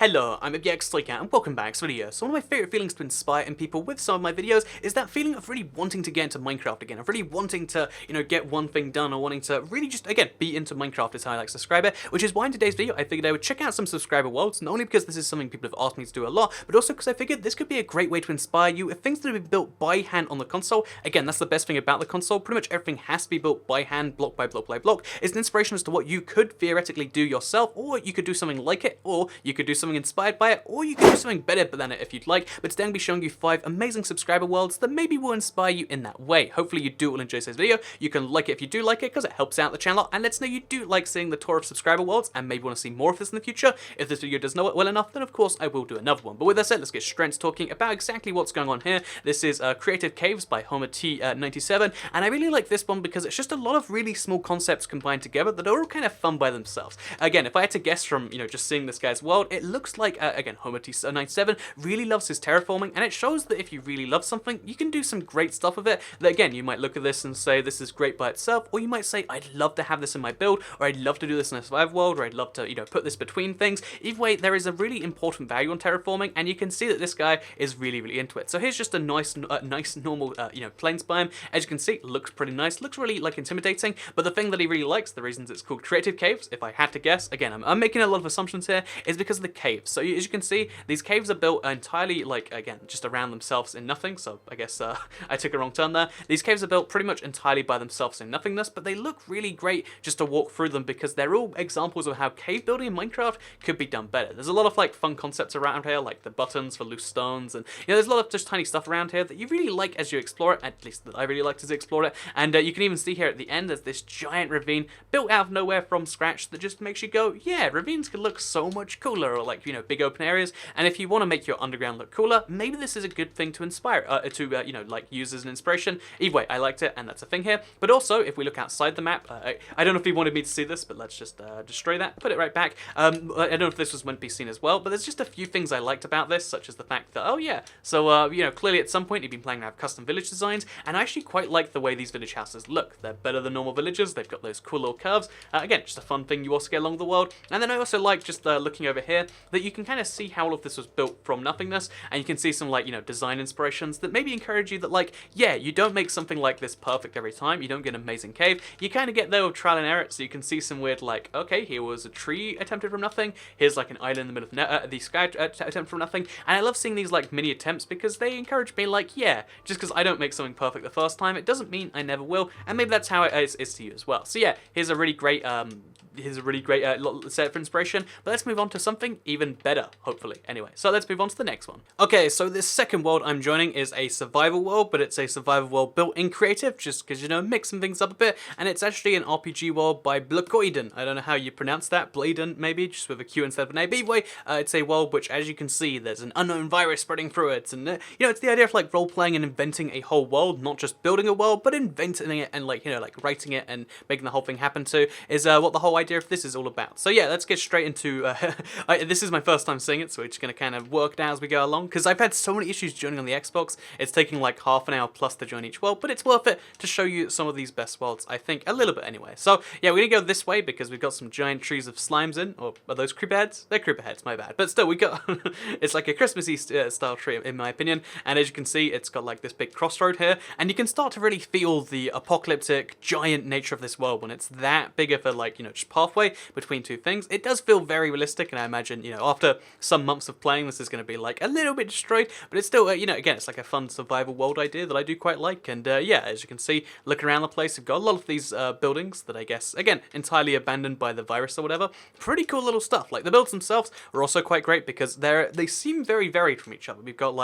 Hello, I'm Elgato and welcome back to the video. So one of my favourite feelings to inspire in people with some of my videos is that feeling of really wanting to get into Minecraft again, of really wanting to, get one thing done, or wanting to really just, again, be into Minecraft is how I like to describe it, which is why in today's video I figured I would check out some subscriber worlds, not only because this is something people have asked me to do a lot, but also because I figured this could be a great way to inspire you if things that have been built by hand on the console. Again, that's the best thing about the console, pretty much everything has to be built by hand, block by block by block. It's an inspiration as to what you could theoretically do yourself, or you could do something like it, or you could do something inspired by it, or you can do something better than it if you'd like. But today I'm going to be showing you 5 amazing subscriber worlds that maybe will inspire you in that way. Hopefully you do all enjoy today's video. You can like it if you do like it, because it helps out the channel and lets know you do like seeing the tour of subscriber worlds and maybe want to see more of this in the future. If this video does know it well enough, then of course I will do another one. But with that said, let's get straight into talking about exactly what's going on here. This is Creative Caves by Homer T97, and I really like this one because it's just a lot of really small concepts combined together that are all kind of fun by themselves. Again, if I had to guess from just seeing this guy's world, it looks like again, Homer T97 really loves his terraforming, and it shows that if you really love something, you can do some great stuff with it. That again, you might look at this and say this is great by itself, or you might say I'd love to have this in my build, or I'd love to do this in a survival world, or I'd love to put this between things. Either way, there is a really important value on terraforming, and you can see that this guy is really into it. So here's just a nice normal plains biome. As you can see, it looks pretty nice, looks really like intimidating, but the thing that he really likes, the reasons it's called Creative Caves, if I had to guess, again I'm making a lot of assumptions here, is because of the caves. So as you can see, these caves are built entirely, again, just around themselves in nothing, so I guess I took a wrong turn there. These caves are built pretty much entirely by themselves in nothingness, but they look really great just to walk through them because they're all examples of how cave building in Minecraft could be done better. There's a lot of fun concepts around here, like the buttons for loose stones, and there's a lot of just tiny stuff around here that you really like as you explore it, at least that I really liked as I explore it, and you can even see here at the end there's this giant ravine built out of nowhere from scratch that just makes you go, yeah, ravines could look so much cooler, or big open areas. And if you want to make your underground look cooler, maybe this is a good thing to inspire, use as an inspiration. Either way, I liked it, and that's a thing here. But also, if we look outside the map, I don't know if he wanted me to see this, but let's just destroy that, put it right back. I don't know if this was meant to be seen as well, but there's just a few things I liked about this, such as the fact that, oh yeah, so, clearly at some point you've been planning to have custom village designs, and I actually quite like the way these village houses look. They're better than normal villages, they've got those cool little curves. Again, just a fun thing you also get along the world. And then I also like just looking over here, that you can kind of see how all of this was built from nothingness, and you can see some design inspirations that maybe encourage you that yeah, you don't make something like this perfect every time, you don't get an amazing cave, you kind of get there with trial and error. So you can see some weird okay, here was a tree attempted from nothing, here's an island in the middle of the sky attempted from nothing, and I love seeing these mini attempts because they encourage me yeah, just because I don't make something perfect the first time, it doesn't mean I never will, and maybe that's how it is to you as well. So yeah, here's a really great set for inspiration, but let's move on to something even better, hopefully. Anyway, so let's move on to the next one. Okay, so this second world I'm joining is a survival world, but it's a survival world built in creative, just because, mixing things up a bit, and it's actually an RPG world by Blakoiden. I don't know how you pronounce that, Bladen maybe, just with a Q instead of an A. But anyway, it's a world which, as you can see, there's an unknown virus spreading through it, and, it's the idea of, role-playing and inventing a whole world, not just building a world, but inventing it and, writing it and making the whole thing happen to, is what the whole idea of this is all about. So yeah, let's get straight into, this is my first time seeing it, so we're just going to kind of work it out as we go along, because I've had so many issues joining on the Xbox, it's taking half an hour plus to join each world, but it's worth it to show you some of these best worlds, I think, a little bit anyway. So yeah, we're going to go this way because we've got some giant trees of slimes in, or are those creeper heads? They're creeper heads, my bad. But still, we got, it's like a Christmassy style tree in my opinion, and as you can see, it's got this big crossroad here, and you can start to really feel the apocalyptic, giant nature of this world when it's that big of a, just pathway between two things. It does feel very realistic, and I imagine, after some months of playing, this is going to be a little bit destroyed, but it's still, again, it's a fun survival world idea that I do quite like, and yeah, as you can see, looking around the place, we've got a lot of these buildings that I guess, again, entirely abandoned by the virus or whatever. Pretty cool little stuff. The builds themselves are also quite great because they seem very varied from each other. We've got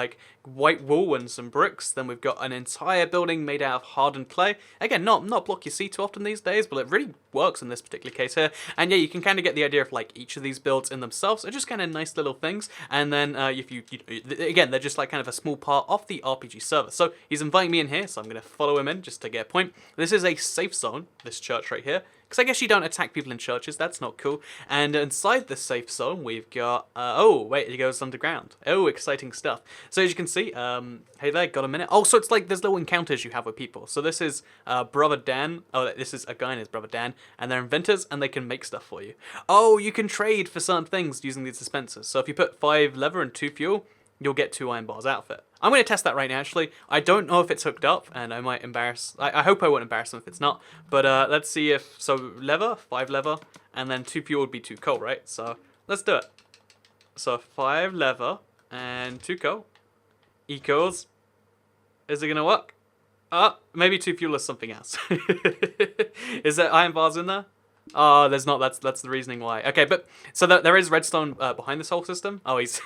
white wool and some bricks, then we've got an entire building made out of hardened clay. Again, not block you see too often these days, but it really works in this particular case here. And yeah, you can kind of get the idea of each of these builds in themselves are just kind of nice little things. And then if again, they're just kind of a small part of the RPG server. So he's inviting me in here, so I'm going to follow him in just to get a point. This is a safe zone, this church right here. because I guess you don't attack people in churches. That's not cool. And inside the safe zone, we've got oh wait, it goes underground. Oh, exciting stuff. So as you can see, hey there, got a minute. Oh, so it's like there's little encounters you have with people. So this is Brother Dan. Oh, this is a guy and his brother Dan, and they're inventors, and they can make stuff for you. Oh, you can trade for certain things using these dispensers. So if you put 5 leather and 2 fuel, you'll get 2 iron bars outfit. I'm going to test that right now, actually. I don't know if it's hooked up, and I might embarrass... I hope I won't embarrass them if it's not. But let's see if... So, leather, 5 leather, and then 2 fuel would be 2 coal, right? So, let's do it. So, 5 leather and 2 coal equals... Is it going to work? Maybe 2 fuel is something else. Is there iron bars in there? Oh, there's not. That's the reasoning why. Okay, but so there is redstone behind this whole system. Oh, he's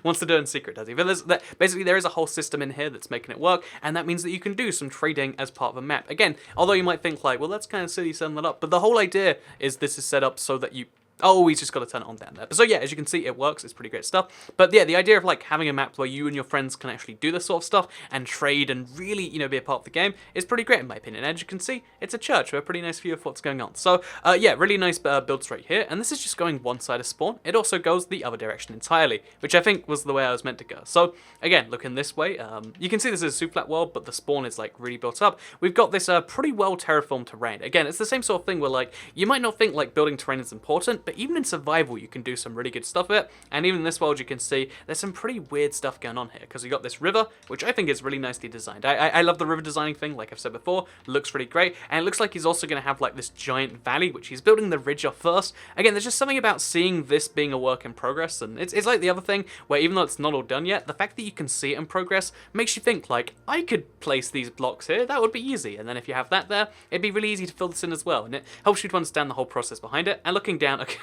wants to do it in secret, does he? But basically there is a whole system in here that's making it work, and that means that you can do some trading as part of a map. Again, although you might think like, well, that's kind of silly setting that up, but the whole idea is this is set up so that you... Oh, he's just got to turn it on down there. But so yeah, as you can see, it works. It's pretty great stuff. But yeah, the idea of like having a map where you and your friends can actually do this sort of stuff and trade and really, you know, be a part of the game is pretty great in my opinion. As you can see, it's a church with a pretty nice view of what's going on. So yeah, really nice build straight here. And this is just going one side of spawn. It also goes the other direction entirely, which I think was the way I was meant to go. So again, looking this way, you can see this is a super flat world, but the spawn is like really built up. We've got this pretty well terraformed terrain. Again, it's the same sort of thing where like, you might not think like building terrain is important, but even in survival, you can do some really good stuff with it. And even in this world, you can see there's some pretty weird stuff going on here, because we got this river, which I think is really nicely designed. I love the river designing thing, like I've said before. Looks really great, and it looks like he's also going to have like this giant valley, which he's building the ridge off first. Again, there's just something about seeing this being a work in progress, and it's like the other thing where even though it's not all done yet, the fact that you can see it in progress makes you think like, I could place these blocks here, that would be easy. And then if you have that there, it'd be really easy to fill this in as well, and it helps you to understand the whole process behind it. And looking down, okay,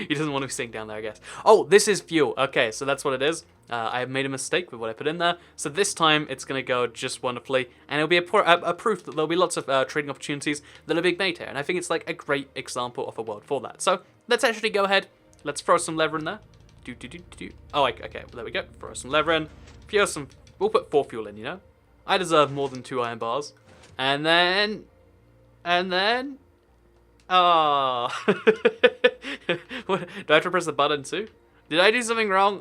he doesn't want to be sitting down there, I guess. Oh, this is fuel. Okay, so that's what it is. I have made a mistake with what I put in there, so this time it's going to go just wonderfully, and it'll be a proof that there'll be lots of trading opportunities that are being made here, and I think it's like a great example of a world for that. So let's actually go ahead. Let's throw some leather in there. Oh, okay, well, there we go. Throw some leather in. We'll put 4 fuel in, you know? I deserve more than 2 iron bars. And then... Oh. Do I have to press the button too? Did I do something wrong?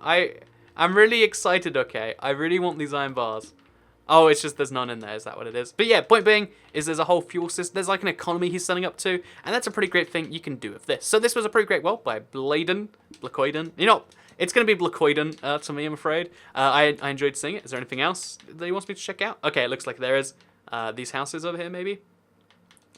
I'm really excited, okay? I really want these iron bars. Oh, it's just there's none in there, is that what it is? But yeah, point being is there's a whole fuel system. There's like an economy he's setting up to, and that's a pretty great thing you can do with this. So this was a pretty great world by Bladen. You know, it's going to be Blacoiden to me, I'm afraid. I enjoyed seeing it. Is there anything else that he wants me to check out? Okay, it looks like there is. These houses over here, maybe?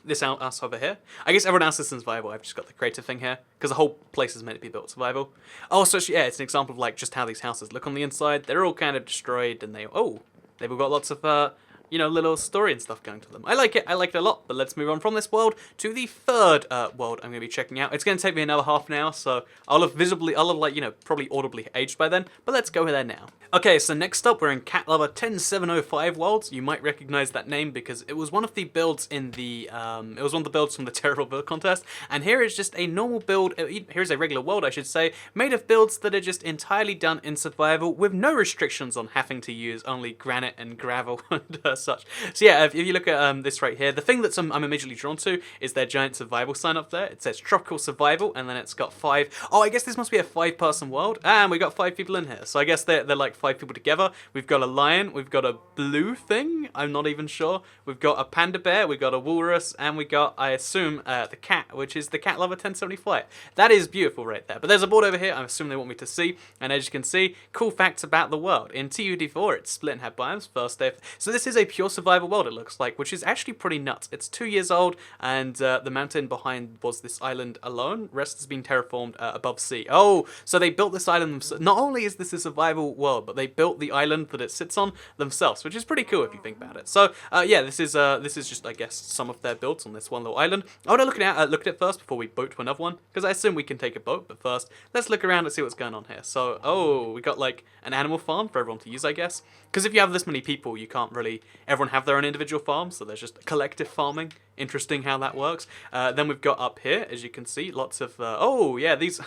This house over here. I guess everyone else is in survival. I've just got the creative thing here, because the whole place is meant to be built survival. Oh, so yeah, it's an example of like just how these houses look on the inside. They're all kind of destroyed, and they've all got lots of you know, little story and stuff going to them. I like it a lot, but let's move on from this world to the third world I'm going to be checking out. It's going to take me another half an hour, so I'll have like, you know, probably audibly aged by then, but let's go there now. Okay, so next up we're in Cat Lover 10705 Worlds. You might recognize that name because it was one of the builds in the, it was one of the builds from the Terrible Build Contest, and here is just a normal build, here's a regular world I should say, made of builds that are just entirely done in survival with no restrictions on having to use only granite and gravel and such. So yeah, if you look at this right here, the thing that I'm immediately drawn to is their giant survival sign up there. It says Tropical Survival, and then it's got 5. Oh, I guess this must be a 5-person world, and we got 5 people in here. So I guess they're like 5 people together. We've got a lion, we've got a blue thing, I'm not even sure. We've got a panda bear, we've got a walrus, and we got, I assume, the cat, which is the Cat Lover 1075. That is beautiful right there. But there's a board over here I assume they want me to see, and as you can see, cool facts about the world. In TUD4, it's split and had biomes, first day. So this is a pure survival world, it looks like, which is actually pretty nuts. It's 2 years old, and the mountain behind was this island alone. Rest has been terraformed above sea. Oh, so they built this island themselves. Not only is this a survival world, but they built the island that it sits on themselves, which is pretty cool if you think about it. So yeah, this is just, I guess, some of their builds on this one little island. I want to look at it first before we boat to another one, because I assume we can take a boat. But first, let's look around and see what's going on here. So, oh, we got like an animal farm for everyone to use, I guess. Because if you have this many people, you can't really everyone have their own individual farms, so there's just collective farming. Interesting how that works. Then we've got up here, as you can see, lots of oh yeah, these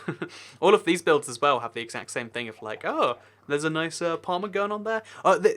all of these builds as well have the exact same thing of like, oh, There's a nice Palmer going on there.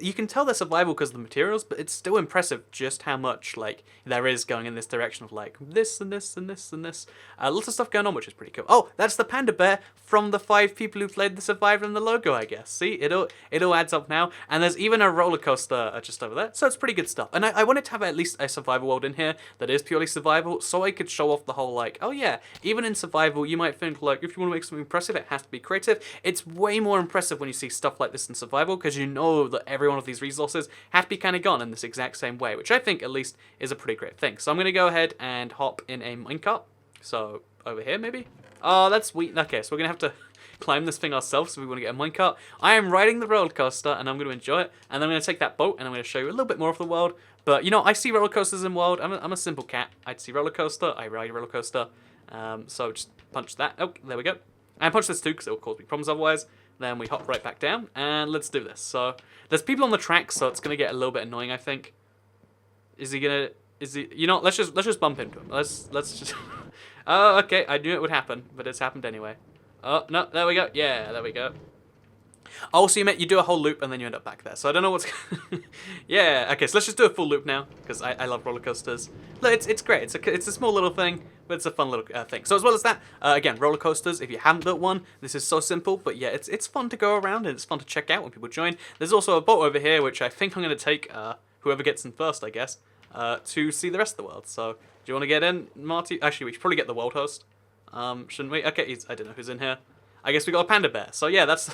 You can tell they're survival because of the materials, but it's still impressive just how much like there is going in this direction of like this and this and this and this. Lots of stuff going on, which is pretty cool. Oh, that's the panda bear from the 5 people who played the Survivor and the logo, I guess. See, it all adds up now. And there's even a roller coaster just over there, so it's pretty good stuff. And I wanted to have at least a survival world in here that is purely survival, so I could show off the whole like, oh yeah, even in survival, you might think like if you want to make something impressive, it has to be creative. It's way more impressive when you see stuff like this in survival because you know that every one of these resources have to be kind of gone in this exact same way, which I think at least is a pretty great thing. So I'm going to go ahead and hop in a minecart. So over here maybe? Oh, that's sweet. Okay, so we're going to have to climb this thing ourselves if we want to get a minecart. I am riding the roller coaster and I'm going to enjoy it. And then I'm going to take that boat and I'm going to show you a little bit more of the world. But you know, I see roller coasters in the world. I'm a simple cat. I'd see roller coaster. I ride a roller coaster. So just punch that. Oh, there we go. And punch this too because it will cause me problems otherwise. Then we hop right back down and let's do this. So there's people on the track, so it's gonna get a little bit annoying, I think. Is he? You know, let's just bump into him. Let's just. Oh, okay. I knew it would happen, but it's happened anyway. Oh no, there we go. Yeah, there we go. Oh, so you do a whole loop and then you end up back there. So I don't know what's... Yeah, okay, so let's just do a full loop now, because I love roller coasters. Look, it's great. It's a small little thing, but it's a fun little thing. So as well as that, again, roller coasters, if you haven't built one, this is so simple, but yeah, it's fun to go around and it's fun to check out when people join. There's also a boat over here, which I think I'm going to take, whoever gets in first, I guess, to see the rest of the world. So, do you want to get in, Marty? Actually, we should probably get the world host, shouldn't we? Okay, I don't know who's in here. I guess we got a panda bear. So yeah, that's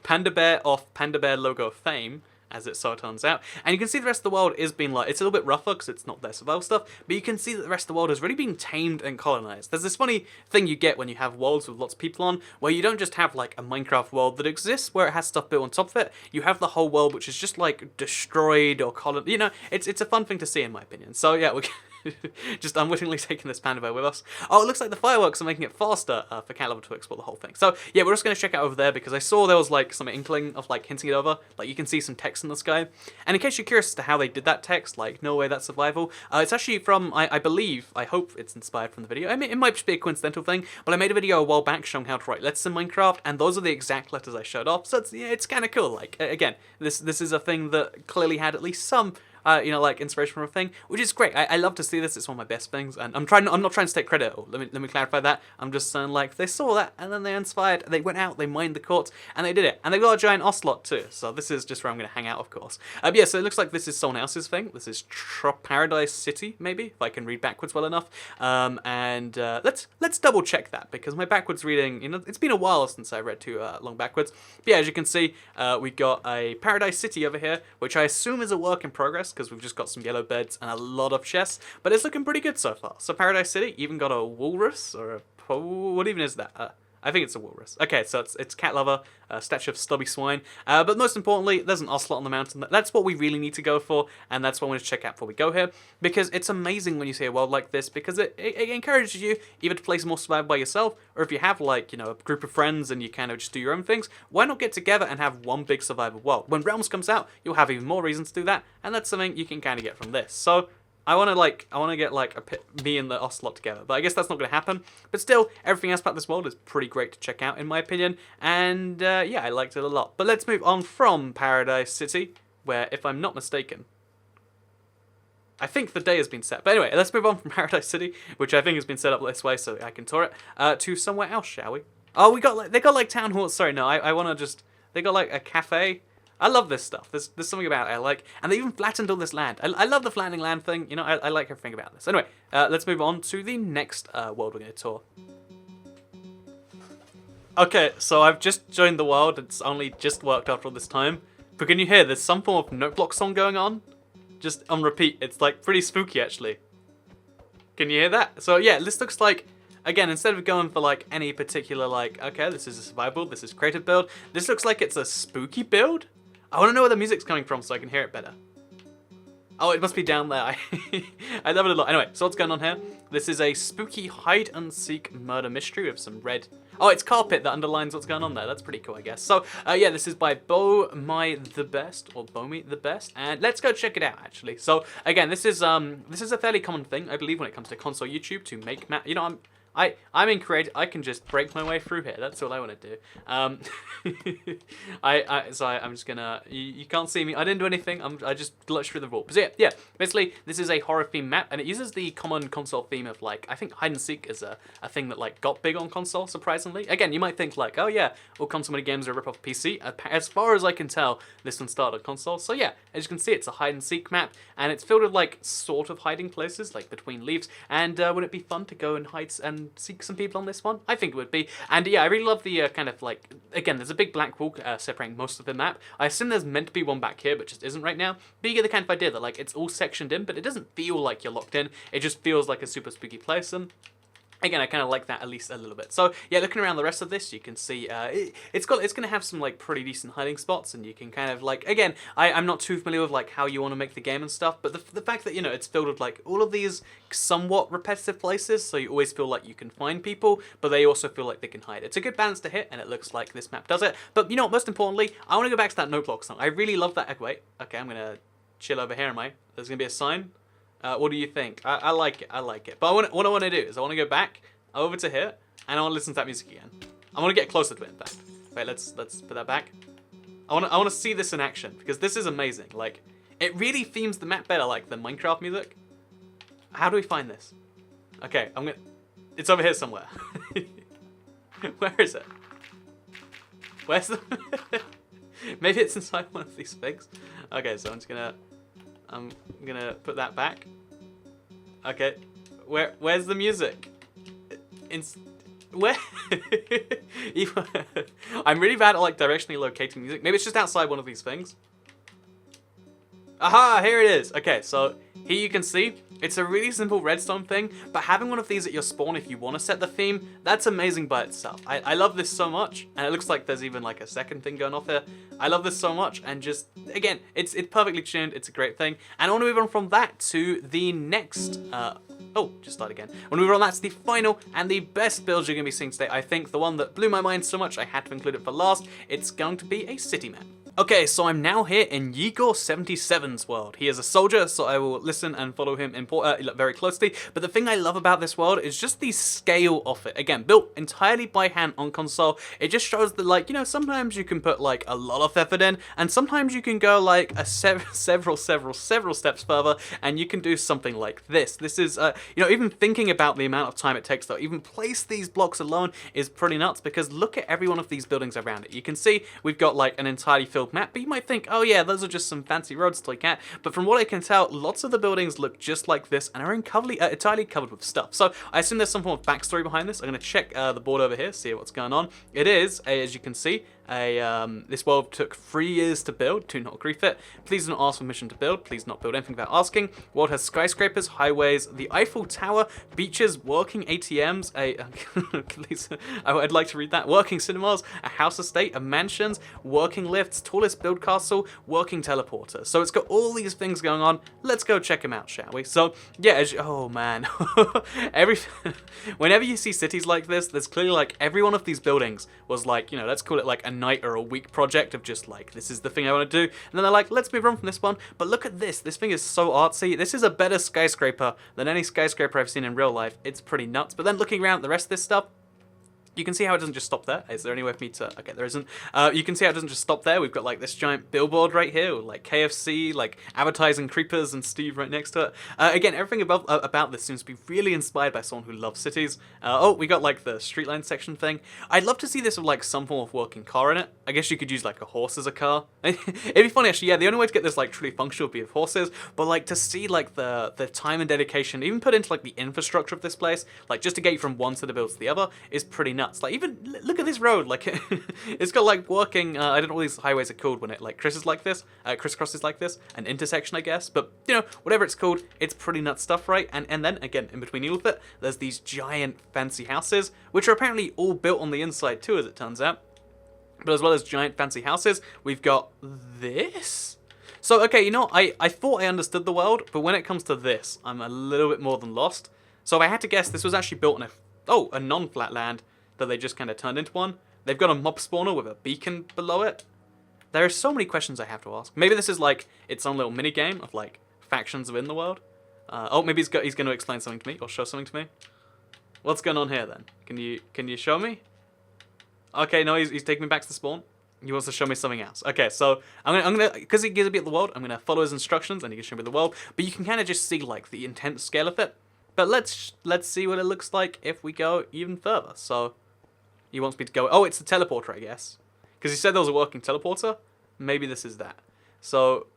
panda bear off panda bear logo fame, as it so turns out. And you can see the rest of the world is being like, it's a little bit rougher because it's not their survival stuff, but you can see that the rest of the world has really been tamed and colonized. There's this funny thing you get when you have worlds with lots of people on, where you don't just have like a Minecraft world that exists where it has stuff built on top of it. You have the whole world which is just like destroyed or colonized. You know, it's a fun thing to see in my opinion. So yeah, we just unwittingly taking this panda bear with us. Oh, it looks like the fireworks are making it faster for Cat Lover to explore the whole thing. So yeah, we're just going to check out over there because I saw there was like some inkling of like hinting it over. Like you can see some text in the sky. And in case you're curious as to how they did that text, like no way that's survival, it's actually from, I believe, I hope it's inspired from the video. I mean, it might just be a coincidental thing, but I made a video a while back showing how to write letters in Minecraft, and those are the exact letters I showed off. So it's kind of cool. Like again, this is a thing that clearly had at least some you know, like inspiration from a thing, which is great. I love to see this. It's one of my best things, and I'm not trying to take credit. Let me clarify that. I'm just saying like they saw that and then they inspired. They went out, they mined the courts, and they did it. And they got a giant ocelot too. So this is just where I'm going to hang out, of course. Yeah. So it looks like this is someone else's thing. This is Paradise City, maybe if I can read backwards well enough. Let's double check that because my backwards reading, you know, it's been a while since I read too long backwards. But yeah, as you can see, we got a Paradise City over here, which I assume is a work in progress, because we've just got some yellow beds and a lot of chests, but it's looking pretty good so far. So Paradise City even got a walrus, or what even is that? I think it's a walrus. Okay, so it's Cat Lover, statue of Stubby Swine, but most importantly, there's an ocelot on the mountain. That's what we really need to go for, and that's what I want to check out before we go here, because it's amazing when you see a world like this, because it encourages you either to play some more survival by yourself, or if you have like, you know, a group of friends and you kind of just do your own things, why not get together and have one big survival world? When Realms comes out, you'll have even more reasons to do that, and that's something you can kind of get from this. So I want to get like me and the ocelot together, but I guess that's not going to happen. But still, everything else about this world is pretty great to check out in my opinion, and yeah, I liked it a lot. But let's move on from Paradise City, where, if I'm not mistaken, I think the day has been set. But anyway, let's move on from Paradise City, which I think has been set up this way so I can tour it, to somewhere else, shall we? Oh, they got like town halls. Sorry, no, I want to just, they got like a cafe. I love this stuff. There's something about it I like. And they even flattened all this land. I love the flattening land thing. You know, I like everything about this. Anyway, let's move on to the next world we're going to tour. Okay, so I've just joined the world. It's only just worked after all this time. But can you hear there's some form of note block song going on? Just on repeat. It's like pretty spooky actually. Can you hear that? So yeah, this looks like, again, instead of going for like any particular like, okay, this is a survival, this is creative build, this looks like it's a spooky build. I want to know where the music's coming from so I can hear it better. Oh, it must be down there. I love it a lot. Anyway, so what's going on here? This is a spooky hide-and-seek murder mystery with some red... Oh, it's carpet that underlines what's going on there. That's pretty cool, I guess. So, yeah, this is by Bomy the Best, or Bomy the Best, and let's go check it out, actually. So, again, this is a fairly common thing, I believe, when it comes to console YouTube, to make... You know, I'm in creative. I can just break my way through here. That's all I want to do. I'm just gonna. You can't see me. I didn't do anything. I just glitched through the wall. But yeah. Basically, this is a horror theme map, and it uses the common console theme of like, I think hide and seek is a thing that like got big on console. Surprisingly, again, you might think like, oh yeah, all console mini games are a rip off PC. As far as I can tell, this one started on console. So yeah, as you can see, it's a hide and seek map, and it's filled with like sort of hiding places, like between leaves. And wouldn't it be fun to go and hide and seek some people on this one? I think it would be. And yeah, I really love the kind of like, again, there's a big black wall separating most of the map. I assume there's meant to be one back here, but just isn't right now. But you get the kind of idea that like it's all sectioned in, but it doesn't feel like you're locked in. It just feels like a super spooky place. And again, I kind of like that at least a little bit. So yeah, looking around the rest of this, you can see it's going to have some like pretty decent hiding spots, and you can kind of like, again, I'm not too familiar with like how you want to make the game and stuff, but the fact that, you know, it's filled with like all of these somewhat repetitive places, so you always feel like you can find people, but they also feel like they can hide. It's a good balance to hit, and it looks like this map does it. But you know what, most importantly, I want to go back to that note block song. I really love that. Wait, okay, I'm gonna chill over here. Am I? There's gonna be a sign. What do you think? I like it. I like it. But what I want to do is I want to go back over to here, and I want to listen to that music again. I want to get closer to it, in fact. Wait, let's put that back. I want to see this in action, because this is amazing. Like, it really themes the map better, like the Minecraft music. How do we find this? Okay, it's over here somewhere. Where is it? Where's the... Maybe it's inside one of these things. Okay, so I'm gonna put that back. Okay, where's the music? Where? I'm really bad at like directionally locating music. Maybe it's just outside one of these things. Aha, here it is. Okay, so here you can see it's a really simple redstone thing, but having one of these at your spawn if you want to set the theme, that's amazing by itself. I love this so much, and it looks like there's even like a second thing going off here. I love this so much, and just, again, it's perfectly tuned, it's a great thing. And I want to move on from that to the next, just start again. I want to move on, that's the final and the best build you're going to be seeing today. I think the one that blew my mind so much I had to include it for last. It's going to be a city map. Okay, so I'm now here in Yegor77's world. He is a soldier, so I will listen and follow him very closely. But the thing I love about this world is just the scale of it. Again, built entirely by hand on console. It just shows that, like, you know, sometimes you can put like a lot of effort in, and sometimes you can go like several steps further, and you can do something like this. This is, you know, even thinking about the amount of time it takes to even place these blocks alone is pretty nuts, because look at every one of these buildings around it. You can see we've got like an entirely filled map, but you might think, oh yeah, those are just some fancy roads to look at. But from what I can tell, lots of the buildings look just like this and are entirely covered with stuff. So I assume there's some form of backstory behind this. I'm going to check the board over here, see what's going on. It is, as you can see, this world took 3 years to build. Do not grief it. Please don't ask permission to build. Please not build anything without asking. World has skyscrapers, highways, the Eiffel Tower, beaches, working ATMs, please, I'd like to read that. Working cinemas, a house estate, a mansions, working lifts, tallest build castle, working teleporter. So it's got all these things going on. Let's go check them out, shall we? So yeah, oh man, whenever you see cities like this, there's clearly like every one of these buildings was like, you know, let's call it like a night or a week project of just like, this is the thing I want to do. And then they're like, let's move on from this one. But look at this. This thing is so artsy. This is a better skyscraper than any skyscraper I've seen in real life. It's pretty nuts. But then looking around at the rest of this stuff, you can see how it doesn't just stop there. Is there any way for me to... Okay, there isn't. You can see how it doesn't just stop there. We've got like this giant billboard right here, with, like KFC, like advertising creepers and Steve right next to it. Again, everything about this seems to be really inspired by someone who loves cities. We got like the street line section thing. I'd love to see this with like some form of working car in it. I guess you could use like a horse as a car. It'd be funny actually, yeah, the only way to get this like truly functional would be with horses, but like to see like the time and dedication even put into like the infrastructure of this place, like just to get you from one set of builds to the other, is pretty nuts. Like, even look at this road, like it's got like working, I don't know what these highways are called when it like crisscrosses like this, an intersection I guess, but you know, whatever it's called, it's pretty nuts stuff, right? And then again, in between all of it, there's these giant fancy houses, which are apparently all built on the inside too, as it turns out. But as well as giant fancy houses, we've got this. So okay, you know, I thought I understood the world, but when it comes to this, I'm a little bit more than lost. So if I had to guess, this was actually built on a non-flat land that they just kind of turned into one. They've got a mob spawner with a beacon below it. There are so many questions I have to ask. Maybe this is like its own little mini game of like factions within the world. Maybe he's going to explain something to me or show something to me. What's going on here then? Can you show me? Okay, no, he's taking me back to the spawn. He wants to show me something else. Okay, so I'm gonna because he gives a bit of the world, I'm gonna follow his instructions and he can show me the world. But you can kind of just see like the intense scale of it. But let's see what it looks like if we go even further. So he wants me to go. Oh, it's the teleporter, I guess, because he said there was a working teleporter. Maybe this is that. So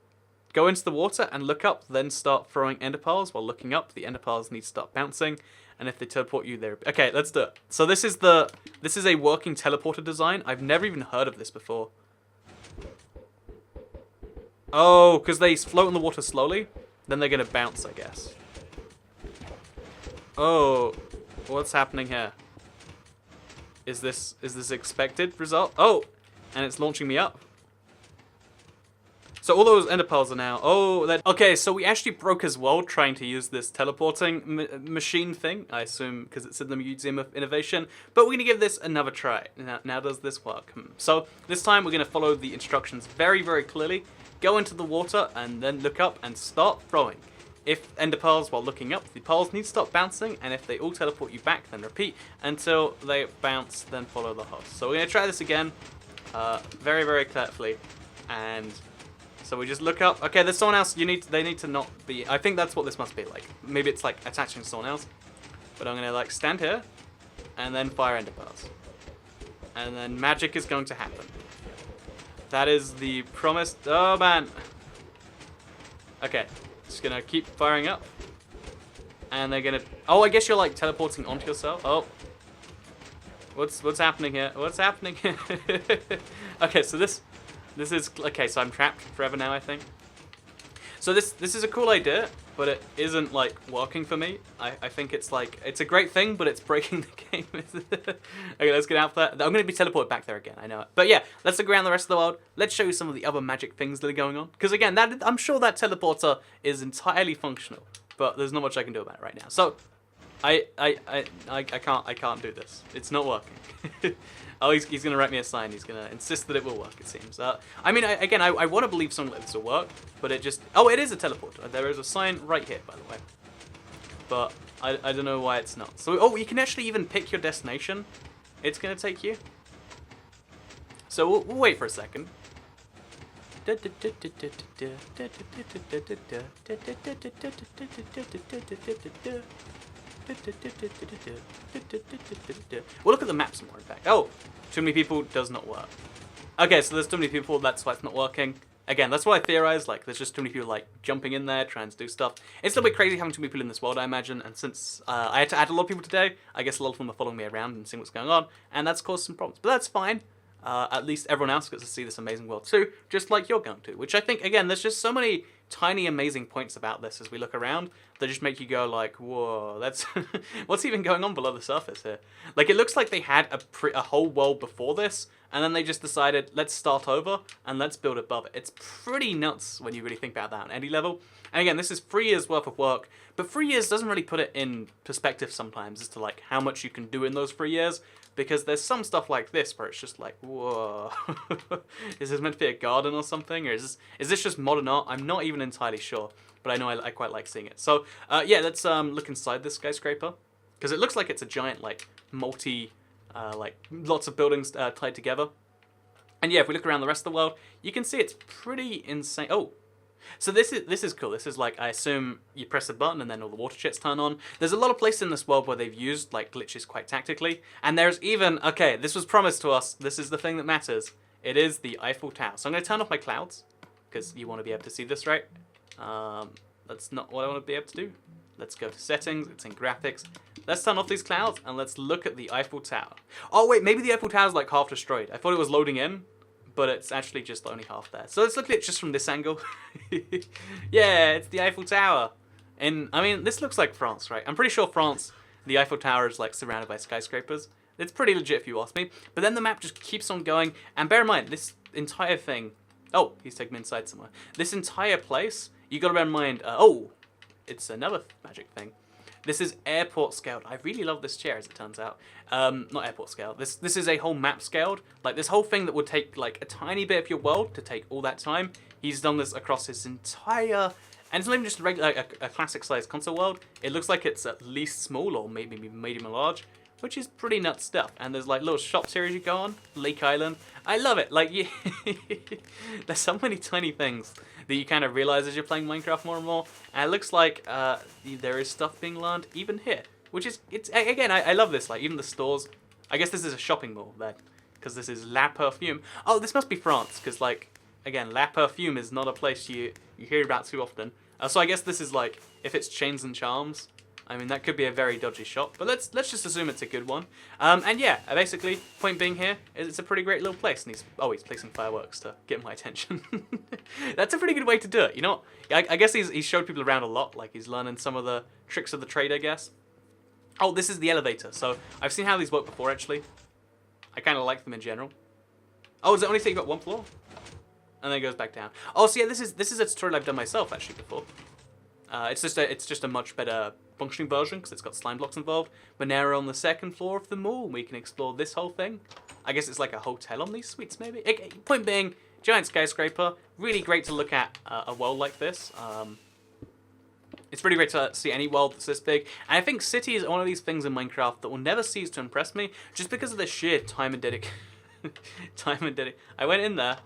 go into the water and look up, then start throwing ender pearls while looking up. The ender pearls need to start bouncing, and if they teleport you, they're okay. Let's do it. So this is a working teleporter design. I've never even heard of this before. Oh, because they float in the water slowly, then they're gonna bounce, I guess. Oh, what's happening here? Is this expected result? Oh, and it's launching me up. So all those ender pearls are now. Oh, that. Okay, so we actually broke his world trying to use this teleporting machine thing. I assume because it's in the Museum of Innovation. But we're gonna give this another try. Now does this work? So this time we're gonna follow the instructions very, very clearly. Go into the water and then look up and start throwing. If ender pearls while looking up, the pearls need to stop bouncing, and if they all teleport you back, then repeat until they bounce. Then follow the host. So we're gonna try this again, very, very carefully, and. So we just look up. Okay, there's someone else. They need to not be. I think that's what this must be like. Maybe it's like attaching to someone else. But I'm gonna like stand here, and then fire ender pearls, and then magic is going to happen. That is the promised. Oh man. Okay, just gonna keep firing up, and they're gonna. Oh, I guess you're like teleporting onto yourself. Oh. What's happening here? What's happening here? Okay, so this is okay. So I'm trapped forever now, I think. So this is a cool idea, but it isn't like working for me. I think it's like it's a great thing, but it's breaking the game. Okay, let's get out there. I'm gonna be teleported back there again. I know it. But yeah, let's look around the rest of the world. Let's show you some of the other magic things that are going on. Because again, I'm sure that teleporter is entirely functional, but there's not much I can do about it right now. So I can't do this. It's not working. Oh, he's gonna write me a sign. He's gonna insist that it will work. It seems. I mean, I want to believe something like this will work, but it just. Oh, it is a teleporter. There is a sign right here, by the way. But I don't know why it's not. So you can actually even pick your destination. It's gonna take you. So we'll wait for a second. We'll look at the map some more, in fact. Oh, too many people does not work. Okay, so there's too many people, that's why it's not working. Again, that's what I theorize, like, there's just too many people, like, jumping in there, trying to do stuff. It's a little bit crazy having too many people in this world, I imagine, and since I had to add a lot of people today, I guess a lot of them are following me around and seeing what's going on, and that's caused some problems. But that's fine. At least everyone else gets to see this amazing world too, just like you're going to. Which I think, again, there's just so many tiny amazing points about this as we look around that just make you go like, whoa, that's what's even going on below the surface here? Like, it looks like they had a whole world before this, and then they just decided, let's start over and let's build above it. It's pretty nuts when you really think about that on any level. And again, this is 3 years worth of work, but 3 years doesn't really put it in perspective sometimes as to like how much you can do in those 3 years. Because there's some stuff like this where it's just like, whoa, is this meant to be a garden or something? Or is this just modern art? I'm not even entirely sure, but I know I quite like seeing it. So yeah, let's look inside this skyscraper. Because it looks like it's a giant, like, like, lots of buildings tied together. And yeah, if we look around the rest of the world, you can see it's pretty insane. Oh. So this is cool. This is like, I assume you press a button and then all the water jets turn on. There's a lot of places in this world where they've used like glitches quite tactically. And there's even, okay, this was promised to us. This is the thing that matters. It is the Eiffel Tower. So I'm going to turn off my clouds because you want to be able to see this, right? That's not what I want to be able to do. Let's go to settings. It's in graphics. Let's turn off these clouds and let's look at the Eiffel Tower. Oh wait, maybe the Eiffel Tower is like half destroyed. I thought it was loading in, but it's actually just only half there. So let's look at it just from this angle. Yeah, it's the Eiffel Tower. And I mean, this looks like France, right? I'm pretty sure France, the Eiffel Tower is like surrounded by skyscrapers. It's pretty legit if you ask me. But then the map just keeps on going. And bear in mind, this entire thing... Oh, he's taking me inside somewhere. This entire place, you got to bear in mind... oh, it's another magic thing. This is airport scaled. I really love this chair, as it turns out. Not airport scale. This is a whole map scaled. Like, this whole thing that would take, like, a tiny bit of your world to take all that time. He's done this across his entire And it's not even just a regular, a classic size console world. It looks like it's at least small or maybe medium or large, which is pretty nuts stuff. And there's like little shops here as you go on. Lake Island. I love it. Like, there's so many tiny things that you kind of realize as you're playing Minecraft more and more. And it looks like there is stuff being learned even here, which is, again, I love this. Like, even the stores. I guess this is a shopping mall then, because this is La Perfume. Oh, this must be France, because like, again, La Perfume is not a place you hear about too often. So I guess this is like, if it's Chains and Charms, I mean, that could be a very dodgy shop, but let's just assume it's a good one. And yeah, basically, point being here is it's a pretty great little place, and he's placing fireworks to get my attention. That's a pretty good way to do it, you know? I guess he's showed people around a lot, like he's learning some of the tricks of the trade, I guess. Oh, this is the elevator, so I've seen how these work before, actually. I kind of like them in general. Oh, does it only take about one floor? And then it goes back down. Oh, so yeah, this is a tutorial I've done myself, actually, before. It's just a much better functioning version because it's got slime blocks involved. But now we're on the second floor of the mall. We can explore this whole thing. I guess it's like a hotel on these suites, maybe. Point being, giant skyscraper. Really great to look at a world like this. It's really great to see any world that's this big. And I think cities are one of these things in Minecraft that will never cease to impress me, just because of the sheer time and dedication. I went in there.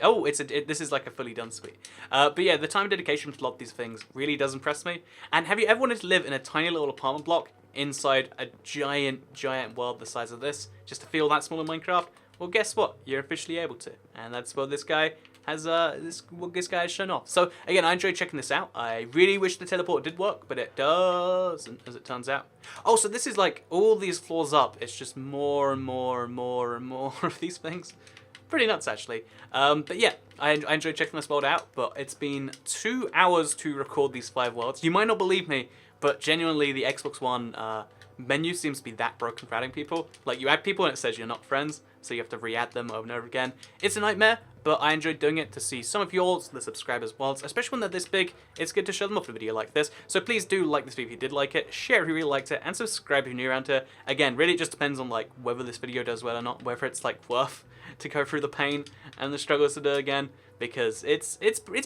Oh, this is like a fully done suite. But yeah, the time and dedication to a lot of these things really does impress me. And have you ever wanted to live in a tiny little apartment block inside a giant world the size of this, just to feel that small in Minecraft? Well, guess what? You're officially able to, and that's what this guy has. This guy has shown off. So again, I enjoyed checking this out. I really wish the teleport did work, but it doesn't, as it turns out. Oh, so this is like all these floors up. It's just more and more and more and more of these things. Pretty nuts, actually. But yeah, I enjoyed checking this world out, but it's been 2 hours to record these 5 worlds. You might not believe me, but genuinely the Xbox One menu seems to be that broken for adding people. Like, you add people and it says you're not friends, so you have to re-add them over and over again. It's a nightmare, but I enjoyed doing it to see some of yours, the subscribers' worlds, especially when they're this big. It's good to show them off a video like this. So please do like this video if you did like it, share if you really liked it, and subscribe if you're new around here. Again, really it just depends on like whether this video does well or not, whether it's like worth to go through the pain and the struggles to do it again, because it's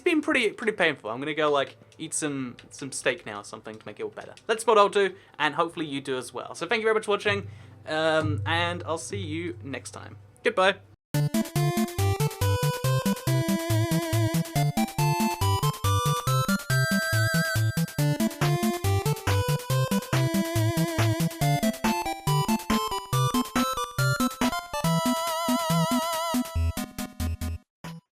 been pretty painful. I'm gonna go like eat some steak now or something to make it all better. That's what I'll do, and hopefully you do as well. So thank you very much for watching, and I'll see you next time. Goodbye.